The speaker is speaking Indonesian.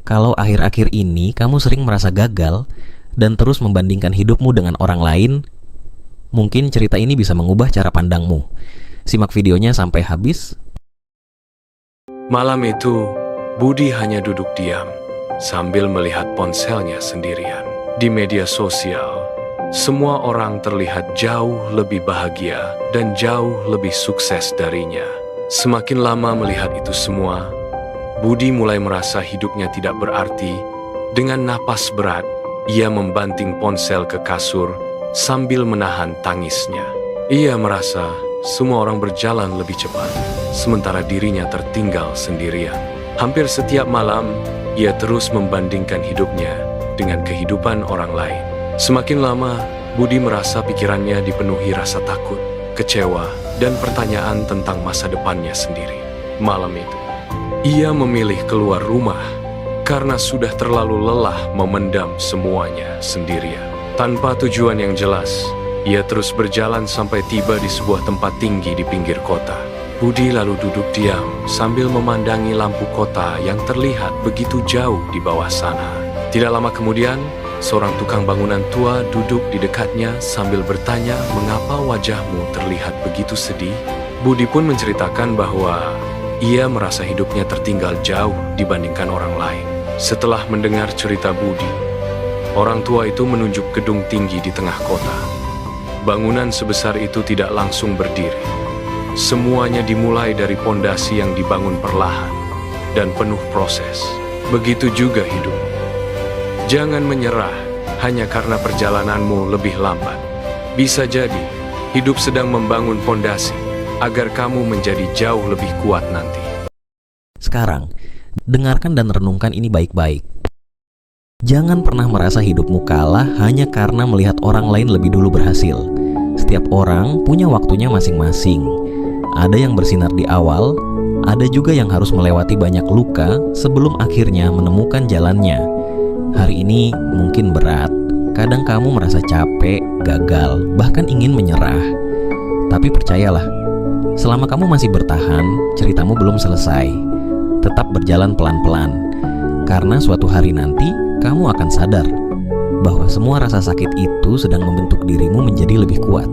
Kalau akhir-akhir ini kamu sering merasa gagal dan terus membandingkan hidupmu dengan orang lain, mungkin cerita ini bisa mengubah cara pandangmu. Simak videonya sampai habis. Malam itu, Budi hanya duduk diam sambil melihat ponselnya sendirian. Di media sosial, semua orang terlihat jauh lebih bahagia dan jauh lebih sukses darinya. Semakin lama melihat itu semua, Budi mulai merasa hidupnya tidak berarti. Dengan napas berat, ia membanting ponsel ke kasur sambil menahan tangisnya. Ia merasa semua orang berjalan lebih cepat, sementara dirinya tertinggal sendirian. Hampir setiap malam, ia terus membandingkan hidupnya dengan kehidupan orang lain. Semakin lama, Budi merasa pikirannya dipenuhi rasa takut, kecewa, dan pertanyaan tentang masa depannya sendiri. Malam itu, ia memilih keluar rumah karena sudah terlalu lelah memendam semuanya sendirian. Tanpa tujuan yang jelas, ia terus berjalan sampai tiba di sebuah tempat tinggi di pinggir kota. Budi lalu duduk diam sambil memandangi lampu kota yang terlihat begitu jauh di bawah sana. Tidak lama kemudian, seorang tukang bangunan tua duduk di dekatnya sambil bertanya, "Mengapa wajahmu terlihat begitu sedih?" Budi pun menceritakan bahwa ia merasa hidupnya tertinggal jauh dibandingkan orang lain. Setelah mendengar cerita Budi, orang tua itu menunjuk gedung tinggi di tengah kota. Bangunan sebesar itu tidak langsung berdiri. Semuanya dimulai dari pondasi yang dibangun perlahan dan penuh proses. Begitu juga hidup. Jangan menyerah hanya karena perjalananmu lebih lambat. Bisa jadi, hidup sedang membangun pondasi agar kamu menjadi jauh lebih kuat nanti. Sekarang, dengarkan dan renungkan ini baik-baik. Jangan pernah merasa hidupmu kalah hanya karena melihat orang lain lebih dulu berhasil. Setiap orang punya waktunya masing-masing. Ada yang bersinar di awal, ada juga yang harus melewati banyak luka sebelum akhirnya menemukan jalannya. Hari ini mungkin berat, kadang kamu merasa capek, gagal, bahkan ingin menyerah. Tapi percayalah, selama kamu masih bertahan, ceritamu belum selesai. Tetap berjalan pelan-pelan, karena suatu hari nanti kamu akan sadar bahwa semua rasa sakit itu sedang membentuk dirimu menjadi lebih kuat.